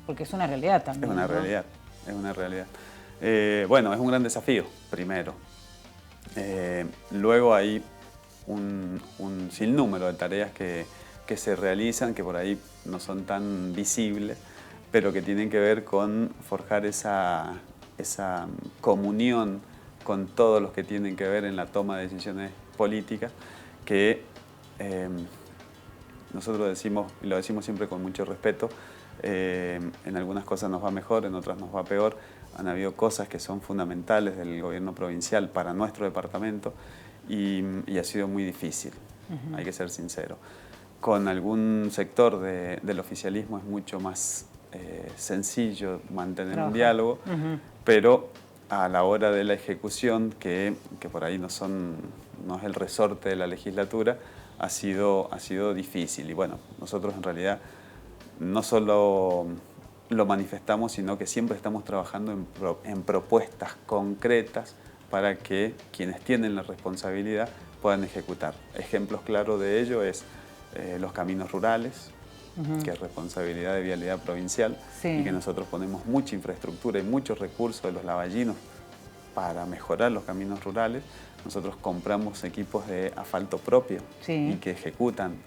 Porque es una realidad también. Es una realidad, es una realidad. Bueno, es un gran desafío, primero. Luego hay un sinnúmero de tareas que se realizan, que por ahí no son tan visibles, pero que tienen que ver con forjar esa comunión con todos los que tienen que ver en la toma de decisiones políticas, que nosotros decimos, y lo decimos siempre con mucho respeto, en algunas cosas nos va mejor, en otras nos va peor. Han habido cosas que son fundamentales del gobierno provincial para nuestro departamento y ha sido muy difícil, hay que ser sincero. Con algún sector del oficialismo es mucho más sencillo mantener un diálogo, pero a la hora de la ejecución, que por ahí no es el resorte de la legislatura, ha sido difícil. Y bueno, nosotros en realidad no solo lo manifestamos, sino que siempre estamos trabajando en propuestas concretas para que quienes tienen la responsabilidad puedan ejecutar. Ejemplos claros de ello es los caminos rurales, que es responsabilidad de Vialidad Provincial, y que nosotros ponemos mucha infraestructura y muchos recursos de los lavallinos para mejorar los caminos rurales. Nosotros compramos equipos de asfalto propio y que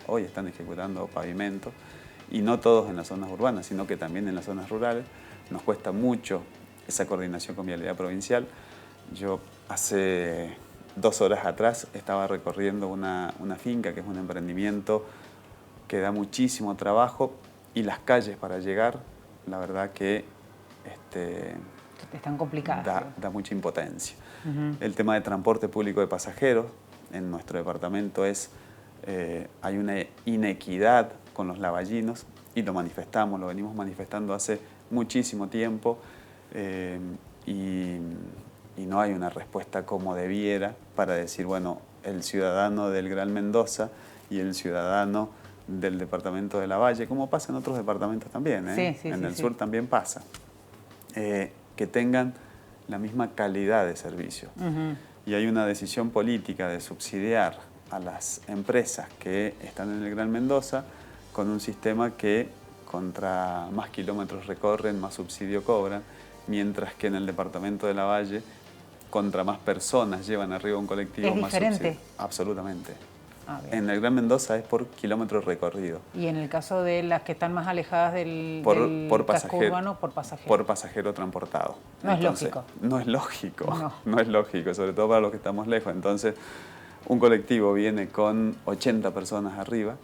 hoy están ejecutando pavimentos, y no todos en las zonas urbanas, sino que también en las zonas rurales. Nos cuesta mucho esa coordinación con Vialidad Provincial. Yo hace 2 horas atrás estaba recorriendo una finca que es un emprendimiento que da muchísimo trabajo, y las calles para llegar, la verdad que están complicadas. Da mucha impotencia. El tema de transporte público de pasajeros en nuestro departamento hay una inequidad con los lavallinos, y lo venimos manifestando hace muchísimo tiempo, y no hay una respuesta como debiera para decir, bueno, el ciudadano del Gran Mendoza y el ciudadano del departamento de la Valle, como pasa en otros departamentos también, en el sur también pasa, que tengan la misma calidad de servicio. Y hay una decisión política de subsidiar a las empresas que están en el Gran Mendoza con un sistema que contra más kilómetros recorren, más subsidio cobran, mientras que en el departamento de la Valle, contra más personas llevan arriba un colectivo, ¿Es más diferente? subsidio. Absolutamente. En el Gran Mendoza es por kilómetro recorrido. Y en el caso de las que están más alejadas del casco urbano, por pasajero. Por pasajero transportado. No es lógico. No es lógico, no es lógico, sobre todo para los que estamos lejos. Entonces, un colectivo viene con 80 personas arriba,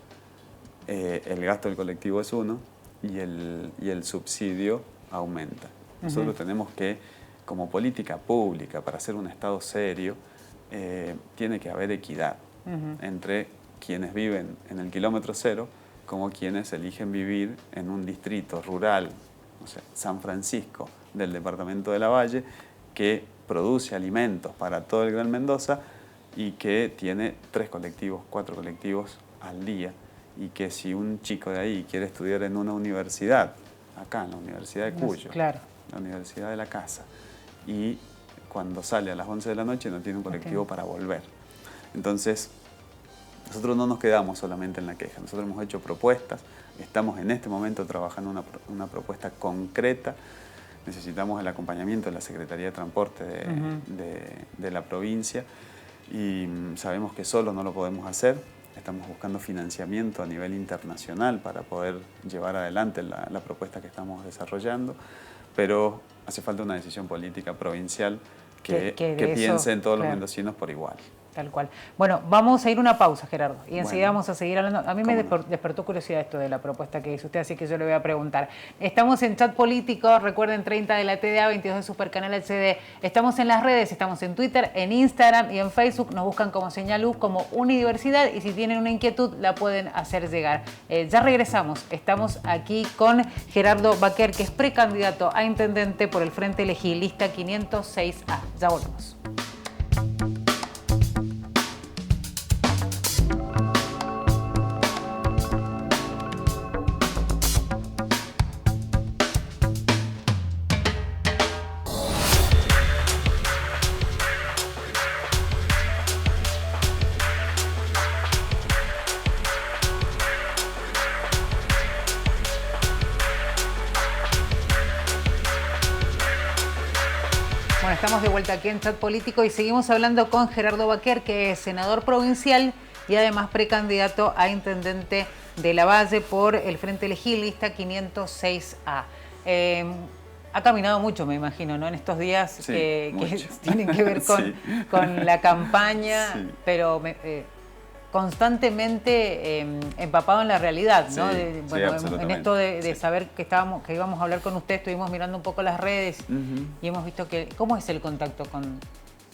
el gasto del colectivo es 1 y el subsidio aumenta. Nosotros tenemos que, como política pública, para hacer un Estado serio, tiene que haber equidad entre quienes viven en el kilómetro cero como quienes eligen vivir en un distrito rural, o sea, San Francisco del departamento de la Valle, que produce alimentos para todo el Gran Mendoza y que tiene 3 colectivos, 4 colectivos al día, y que si un chico de ahí quiere estudiar en una universidad, acá en la Universidad de Cuyo, claro, la Universidad de la Casa, y cuando sale a las 11 de la noche no tiene un colectivo para volver. Entonces, nosotros no nos quedamos solamente en la queja, nosotros hemos hecho propuestas, estamos en este momento trabajando una propuesta concreta, necesitamos el acompañamiento de la Secretaría de Transporte de la provincia y sabemos que solo no lo podemos hacer, estamos buscando financiamiento a nivel internacional para poder llevar adelante la propuesta que estamos desarrollando, pero hace falta una decisión política provincial que piense en todos los mendocinos por igual. Tal cual. Bueno, vamos a ir a una pausa, Gerardo, y enseguida vamos a seguir hablando. A mí me despertó curiosidad esto de la propuesta que hizo usted, así que yo le voy a preguntar. Estamos en Chat Político, recuerden 30 de la TDA, 22 de Supercanal HD. Estamos en las redes, estamos en Twitter, en Instagram y en Facebook. Nos buscan como Señal U, como Universidad, y si tienen una inquietud la pueden hacer llegar. Ya regresamos. Estamos aquí con Gerardo Baquer, que es precandidato a intendente por el Frente Elegí, lista 506A. Ya volvemos. Bueno, estamos de vuelta aquí en Chat Político y seguimos hablando con Gerardo Baquer, que es senador provincial y además precandidato a intendente de Lavalle por el Frente Elegí, lista 506A. Ha caminado mucho, me imagino, ¿no? En estos días sí, que tienen que ver con la campaña, pero constantemente empapado en la realidad, ¿no? En esto de saber que íbamos a hablar con usted, estuvimos mirando un poco las redes y hemos visto que cómo es el contacto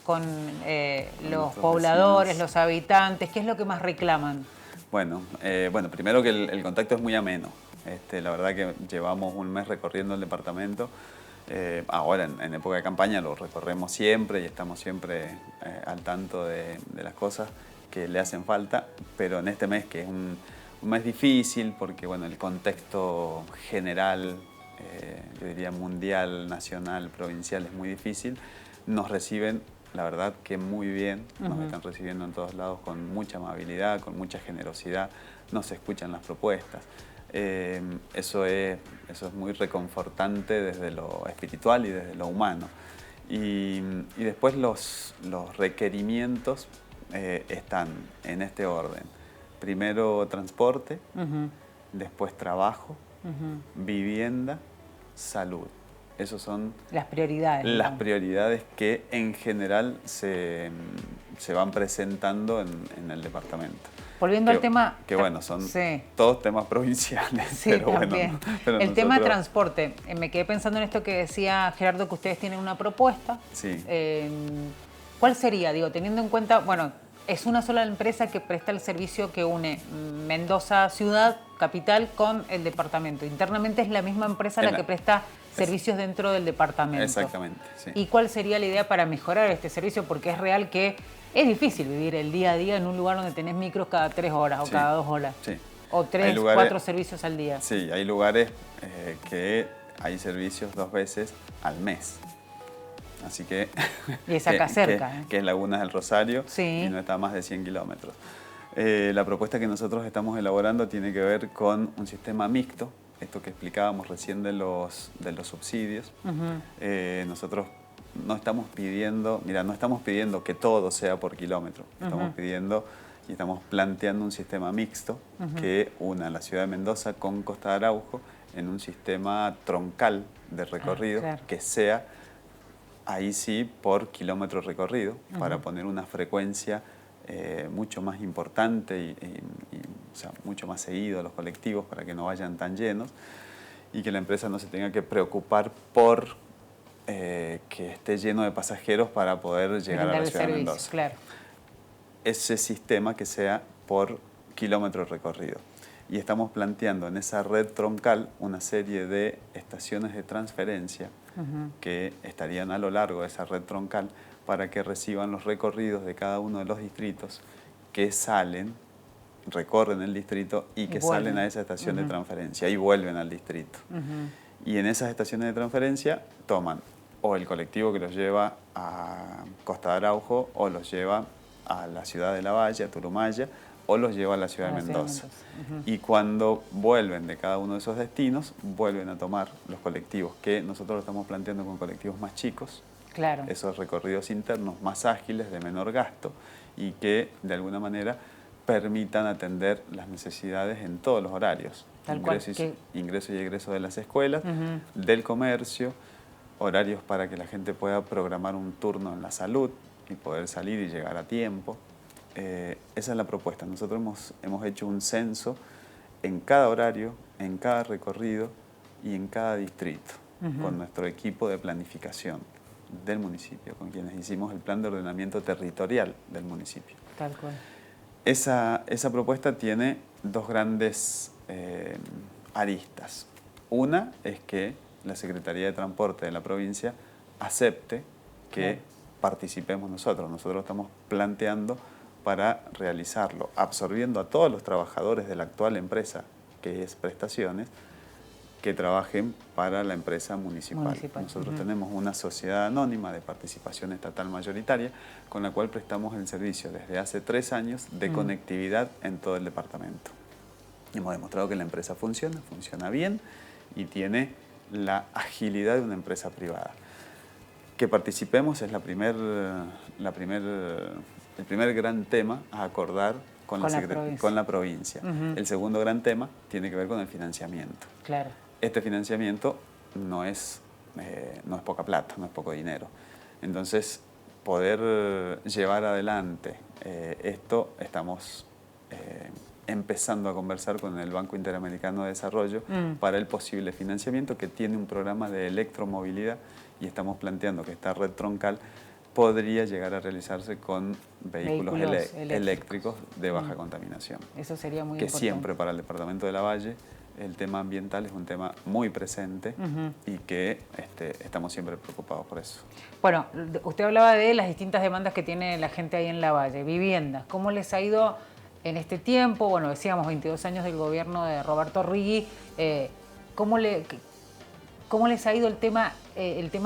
con los pobladores, vecinos, los habitantes, ¿qué es lo que más reclaman? Bueno, primero que el contacto es muy ameno. La verdad que llevamos un mes recorriendo el departamento. Ahora en época de campaña lo recorremos siempre y estamos siempre al tanto de las cosas que le hacen falta, pero en este mes, que es un mes difícil porque bueno, el contexto general, yo diría mundial, nacional, provincial, es muy difícil, nos reciben, la verdad que muy bien, nos están recibiendo en todos lados con mucha amabilidad, con mucha generosidad, nos escuchan las propuestas. Eso es muy reconfortante desde lo espiritual y desde lo humano. Y después los requerimientos están en este orden. Primero transporte, después trabajo, vivienda, salud. Esas son las prioridades. Las prioridades que en general se van presentando en el departamento. Volviendo al tema... Que bueno, son todos temas provinciales. Sí, pero también. Bueno, pero el tema de transporte. Me quedé pensando en esto que decía Gerardo, que ustedes tienen una propuesta. Sí. ¿Cuál sería? Digo, teniendo en cuenta, bueno, es una sola empresa que presta el servicio que une Mendoza ciudad, capital, con el departamento. Internamente es la misma empresa la que presta servicios dentro del departamento. Exactamente, sí. ¿Y cuál sería la idea para mejorar este servicio? Porque es real que es difícil vivir el día a día en un lugar donde tenés micros cada 3 horas o cada 2 horas. Sí. O 3, 4 servicios al día. Sí, hay lugares que hay servicios 2 veces al mes. Así que... Y es acá cerca. Que es Lagunas del Rosario, sí, y no está a más de 100 kilómetros. La propuesta que nosotros estamos elaborando tiene que ver con un sistema mixto, esto que explicábamos recién de los subsidios. Nosotros no estamos pidiendo, no estamos pidiendo que todo sea por kilómetro, estamos pidiendo y estamos planteando un sistema mixto que una la ciudad de Mendoza con Costa de Araujo en un sistema troncal de recorrido que sea ahí sí por kilómetro recorrido, para poner una frecuencia mucho más importante o sea, mucho más seguido a los colectivos para que no vayan tan llenos y que la empresa no se tenga que preocupar por que esté lleno de pasajeros para poder llegar a la ciudad de Mendoza. Claro. Ese sistema que sea por kilómetro recorrido. y estamos planteando en esa red troncal una serie de estaciones de transferencia que estarían a lo largo de esa red troncal para que reciban los recorridos de cada uno de los distritos que salen, recorren el distrito y que salen a esa estación de transferencia y vuelven al distrito. Y en esas estaciones de transferencia toman o el colectivo que los lleva a Costa de Araujo o los lleva a la ciudad de La Valle, a Turumaya, o los lleva a la ciudad de Mendoza. Y cuando vuelven de cada uno de esos destinos, vuelven a tomar los colectivos, que nosotros lo estamos planteando con colectivos más chicos, esos recorridos internos más ágiles, de menor gasto, y que de alguna manera permitan atender las necesidades en todos los horarios. Ingreso y egreso de las escuelas, del comercio, horarios para que la gente pueda programar un turno en la salud y poder salir y llegar a tiempo. Esa es la propuesta. Nosotros hemos hecho un censo en cada horario, en cada recorrido y en cada distrito, con nuestro equipo de planificación del municipio, con quienes hicimos el plan de ordenamiento territorial del municipio. Tal cual. Esa propuesta tiene dos grandes aristas. Una es que la Secretaría de Transporte de la provincia acepte que participemos nosotros. Nosotros estamos planteando para realizarlo, absorbiendo a todos los trabajadores de la actual empresa, que es Prestaciones, que trabajen para la empresa municipal. Nosotros tenemos una sociedad anónima de participación estatal mayoritaria, con la cual prestamos el servicio desde hace 3 años de conectividad en todo el departamento. Hemos demostrado que la empresa funciona bien y tiene la agilidad de una empresa privada. Que participemos es el primer gran tema a acordar con la provincia. El segundo gran tema tiene que ver con el financiamiento. Claro. Este financiamiento no es poca plata, no es poco dinero. Entonces, poder llevar adelante esto, estamos empezando a conversar con el Banco Interamericano de Desarrollo para el posible financiamiento, que tiene un programa de electromovilidad, y estamos planteando que esta red troncal podría llegar a realizarse con vehículos eléctricos de baja contaminación. Eso sería muy importante. importante. Siempre para el departamento de La Valle el tema ambiental es un tema muy presente y que estamos siempre preocupados por eso. Bueno, usted hablaba de las distintas demandas que tiene la gente ahí en La Valle, viviendas. ¿Cómo les ha ido en este tiempo? Bueno, decíamos 22 años del gobierno de Roberto Rigui. ¿Cómo les ha ido el tema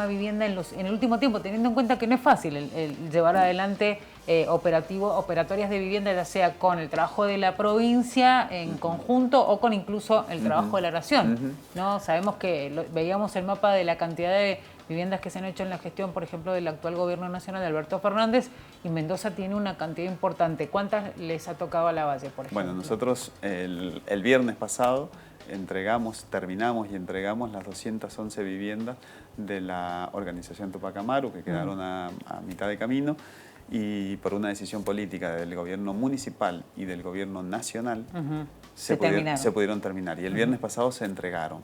vivienda en el último tiempo, teniendo en cuenta que no es fácil el llevar adelante operatorias de vivienda, ya sea con el trabajo de la provincia en conjunto o con incluso el trabajo de la nación? ¿No? Sabemos que veíamos el mapa de la cantidad de viviendas que se han hecho en la gestión, por ejemplo, del actual gobierno nacional de Alberto Fernández, y Mendoza tiene una cantidad importante. ¿Cuántas les ha tocado a La Valle, por ejemplo? Bueno, nosotros el viernes pasado terminamos y entregamos las 211 viviendas de la organización Tupac Amaru, que quedaron a mitad de camino, y por una decisión política del gobierno municipal y del gobierno nacional se pudieron terminar. Y el viernes pasado se entregaron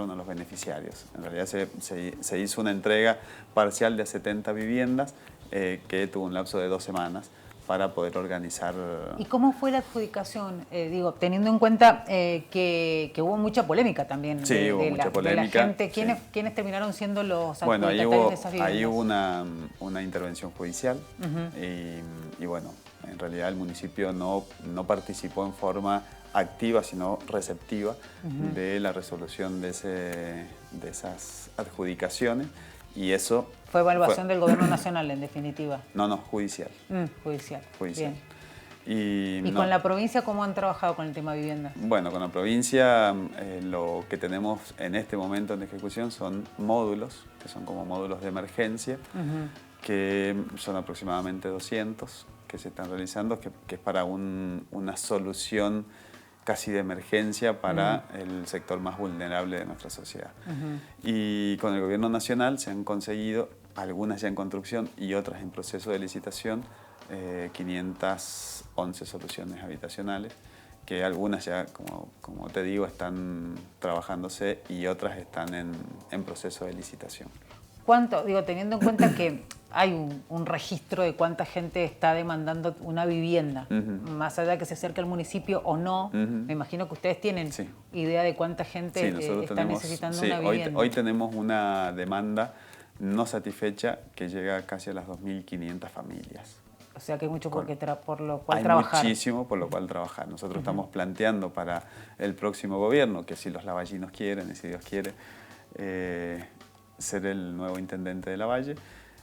a los beneficiarios. En realidad se hizo una entrega parcial de 70 viviendas que tuvo un lapso de 2 semanas para poder organizar. ¿Y cómo fue la adjudicación? Teniendo en cuenta que hubo mucha polémica también de la gente. ¿Quiénes terminaron siendo los adjudicatarios de esas viviendas? Ahí hubo una intervención judicial y bueno, en realidad el municipio no participó en forma activa, sino receptiva de la resolución de esas adjudicaciones, y eso... Fue evaluación del gobierno nacional, en definitiva. No, judicial. Judicial. Bien. ¿Y con la provincia cómo han trabajado con el tema vivienda? Bueno, con la provincia lo que tenemos en este momento en ejecución son módulos, que son como módulos de emergencia, que son aproximadamente 200 que se están realizando, que es para una solución casi de emergencia para el sector más vulnerable de nuestra sociedad. Y con el gobierno nacional se han conseguido, algunas ya en construcción y otras en proceso de licitación, 511 soluciones habitacionales, que algunas ya, como te digo, están trabajándose y otras están en proceso de licitación. ¿Cuánto? Teniendo en cuenta que hay un registro de cuánta gente está demandando una vivienda, más allá de que se acerque al municipio o no. Me imagino que ustedes tienen idea de cuánta gente está necesitando una vivienda. Hoy tenemos una demanda no satisfecha que llega casi a las 2.500 familias. O sea que hay mucho por lo cual trabajar. Hay muchísimo por lo cual trabajar. Nosotros estamos planteando para el próximo gobierno, que si los lavallinos quieren y si Dios quiere, ser el nuevo intendente de Lavalle,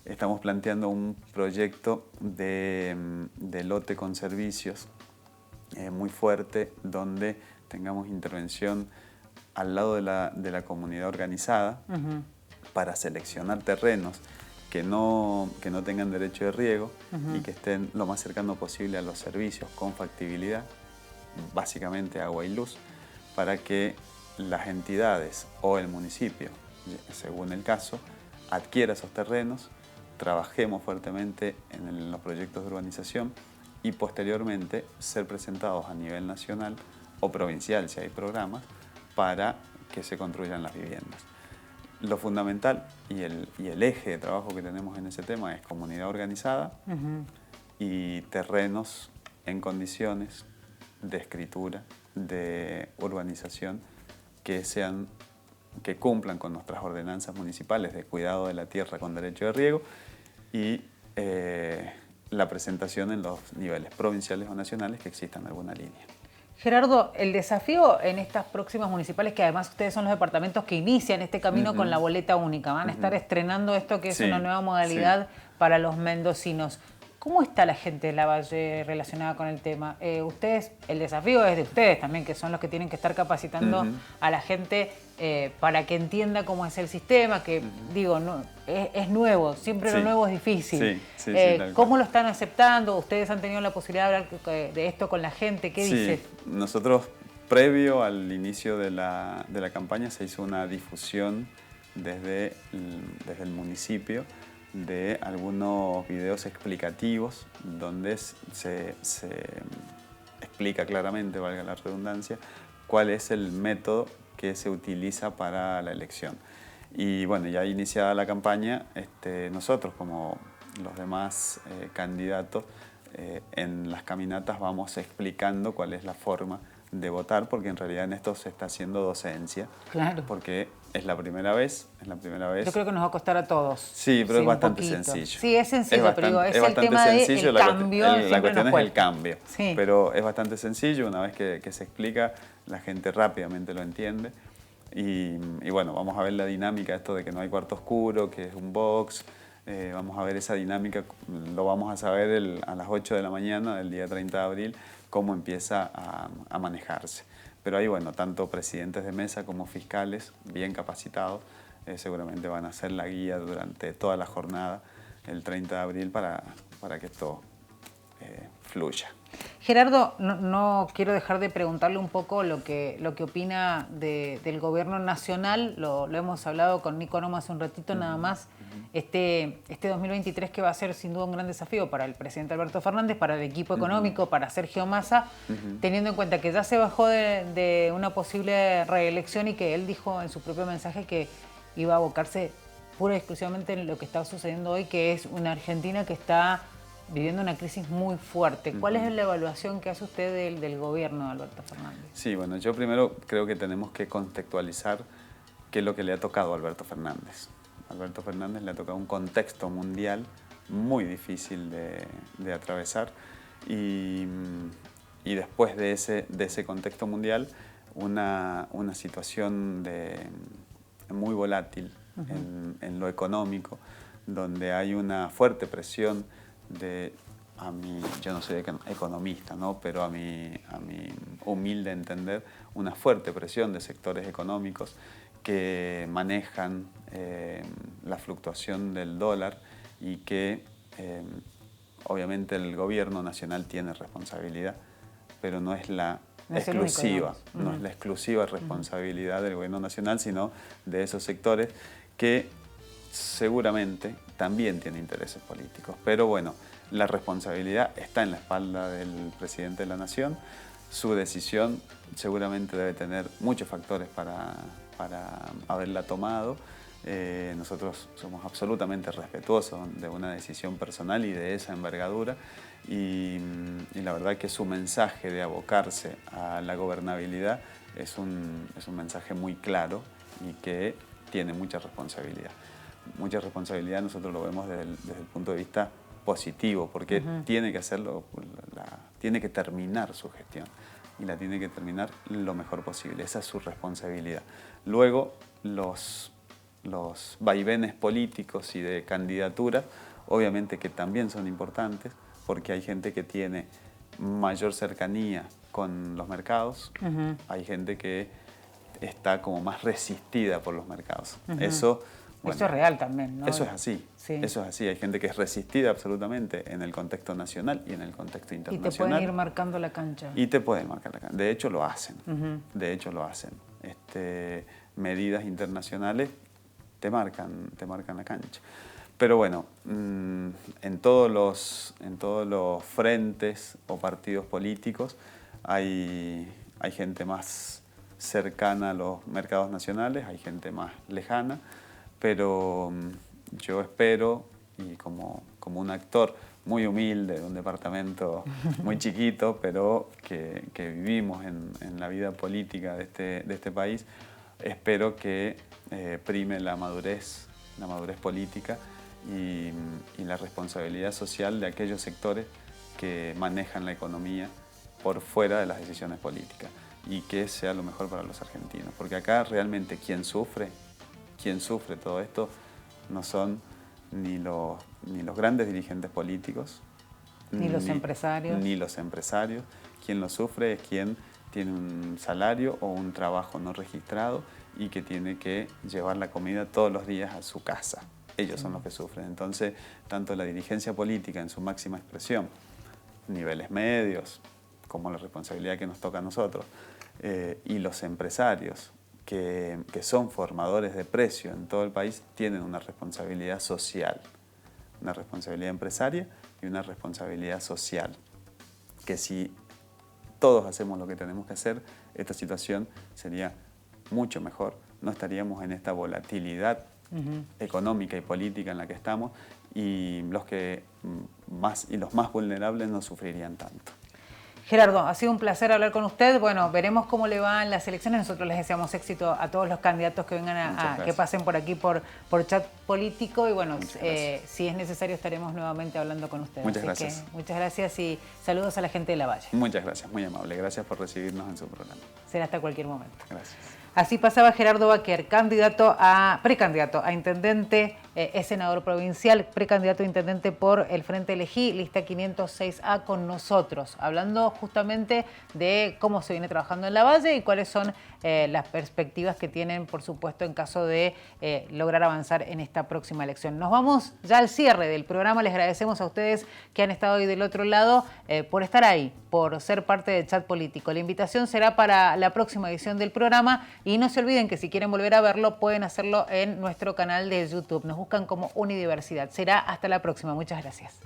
estamos planteando un proyecto de lote con servicios muy fuerte, donde tengamos intervención al lado de la comunidad organizada para seleccionar terrenos que no tengan derecho de riego y que estén lo más cercano posible a los servicios con factibilidad, básicamente agua y luz, para que las entidades o el municipio, según el caso, adquiera esos terrenos, trabajemos fuertemente en los proyectos de urbanización y posteriormente ser presentados a nivel nacional o provincial, si hay programas, para que se construyan las viviendas. Lo fundamental y el eje de trabajo que tenemos en ese tema es comunidad organizada y terrenos en condiciones de escritura, de urbanización, que cumplan con nuestras ordenanzas municipales de cuidado de la tierra con derecho de riego y la presentación en los niveles provinciales o nacionales que exista en alguna línea. Gerardo, el desafío en estas próximas municipales, que además ustedes son los departamentos que inician este camino con la boleta única, van a estar estrenando esto que es una nueva modalidad para los mendocinos. ¿Cómo está la gente de Lavalle relacionada con el tema? Ustedes, el desafío es de ustedes también, que son los que tienen que estar capacitando a la gente para que entienda cómo es el sistema, que digo, no, es nuevo, siempre lo nuevo es difícil. ¿Cómo lo están aceptando? ¿Ustedes han tenido la posibilidad de hablar de esto con la gente? ¿Qué dice? Nosotros, previo al inicio de la campaña, se hizo una difusión desde el municipio de algunos videos explicativos donde se explica claramente, valga la redundancia, cuál es el método que se utiliza para la elección. Y bueno, ya iniciada la campaña, nosotros como los demás candidatos en las caminatas vamos explicando cuál es la forma de votar, porque en realidad en esto se está haciendo docencia. Claro. Porque es la primera vez. Yo creo que nos va a costar a todos. Sí, pero es bastante sencillo. Sí, es sencillo, pero digo, es el tema del cambio. La cuestión es el cambio. Sí. Pero es bastante sencillo, una vez que se explica, la gente rápidamente lo entiende. Y bueno, vamos a ver la dinámica, esto de que no hay cuarto oscuro, que es un box. Vamos a ver esa dinámica, lo vamos a saber a las 8 de la mañana del día 30 de abril, cómo empieza a manejarse. Pero ahí, bueno, tanto presidentes de mesa como fiscales bien capacitados seguramente van a hacer la guía durante toda la jornada el 30 de abril para que esto fluya. Gerardo, no quiero dejar de preguntarle un poco lo que opina del gobierno nacional. Lo hemos hablado con Nico Noma hace un ratito nada más. Este 2023 que va a ser sin duda un gran desafío para el presidente Alberto Fernández, para el equipo económico, para Sergio Massa, teniendo en cuenta que ya se bajó de una posible reelección y que él dijo en su propio mensaje que iba a abocarse pura y exclusivamente en lo que está sucediendo hoy, que es una Argentina que está viviendo una crisis muy fuerte. ¿Cuál es la evaluación que hace usted del gobierno de Alberto Fernández? Sí, bueno, yo primero creo que tenemos que contextualizar qué es lo que le ha tocado a Alberto Fernández. A Alberto Fernández le ha tocado un contexto mundial muy difícil de atravesar y después de ese contexto mundial una situación muy volátil en lo económico, donde hay una fuerte presión yo no soy economista, ¿no? Pero a mi humilde entender, una fuerte presión de sectores económicos que manejan la fluctuación del dólar y que obviamente el gobierno nacional tiene responsabilidad, pero no es la exclusiva, no es la exclusiva responsabilidad del gobierno nacional, sino de esos sectores que seguramente también tiene intereses políticos. Pero bueno, la responsabilidad está en la espalda del presidente de la Nación. Su decisión seguramente debe tener muchos factores para haberla tomado, Nosotros somos absolutamente respetuosos de una decisión personal y de esa envergadura, y la verdad que su mensaje de abocarse a la gobernabilidad es un mensaje muy claro y que tiene mucha responsabilidad. Mucha responsabilidad nosotros lo vemos desde el punto de vista positivo, porque tiene que hacerlo, tiene que terminar su gestión y la tiene que terminar lo mejor posible. Esa es su responsabilidad. Luego, los vaivenes políticos y de candidatura, obviamente que también son importantes, porque hay gente que tiene mayor cercanía con los mercados, hay gente que está como más resistida por los mercados. Eso, bueno, eso es real también, ¿no? Eso es así, sí. Eso es así. Hay gente que es resistida absolutamente en el contexto nacional y en el contexto internacional. Y te pueden ir marcando la cancha. Y te pueden marcar la cancha. De hecho, lo hacen. De hecho, lo hacen. Medidas internacionales te marcan la cancha. Pero bueno, en todos los frentes o partidos políticos hay gente más cercana a los mercados nacionales, hay gente más lejana, pero yo espero, y como un actor muy humilde de un departamento muy chiquito, pero que vivimos en la vida política de este país, espero que prime la madurez política y la responsabilidad social de aquellos sectores que manejan la economía por fuera de las decisiones políticas, y que sea lo mejor para los argentinos. Porque acá realmente quien sufre todo esto no son ni los grandes dirigentes políticos, ni los empresarios. Ni los empresarios. Quien lo sufre es quien tiene un salario o un trabajo no registrado y que tiene que llevar la comida todos los días a su casa. Ellos son los que sufren. Entonces, tanto la dirigencia política en su máxima expresión, niveles medios, como la responsabilidad que nos toca a nosotros, y los empresarios, que son formadores de precio en todo el país, tienen una responsabilidad social, una responsabilidad empresaria y una responsabilidad social, que si todos hacemos lo que tenemos que hacer, esta situación sería mucho mejor, no estaríamos en esta volatilidad económica y política en la que estamos, y los más vulnerables no sufrirían tanto. Gerardo, ha sido un placer hablar con usted. Bueno, veremos cómo le van las elecciones. Nosotros les deseamos éxito a todos los candidatos que vengan que pasen por aquí por Chat Político. Y bueno, si es necesario estaremos nuevamente hablando con ustedes. Muchas gracias. Muchas gracias y saludos a la gente de La Valle. Muchas gracias, muy amable. Gracias por recibirnos en su programa. Será hasta cualquier momento. Gracias. Así pasaba Gerardo Baquer, precandidato a intendente, es senador provincial, precandidato a intendente por el Frente Elegí, lista 506A con nosotros, hablando justamente de cómo se viene trabajando en La Valle y cuáles son las perspectivas que tienen, por supuesto, en caso de lograr avanzar en esta próxima elección. Nos vamos ya al cierre del programa. Les agradecemos a ustedes que han estado hoy del otro lado por estar ahí, por ser parte de Chat Político. La invitación será para la próxima edición del programa y no se olviden que si quieren volver a verlo pueden hacerlo en nuestro canal de YouTube. Nos buscan como Unidiversidad. Será hasta la próxima. Muchas gracias.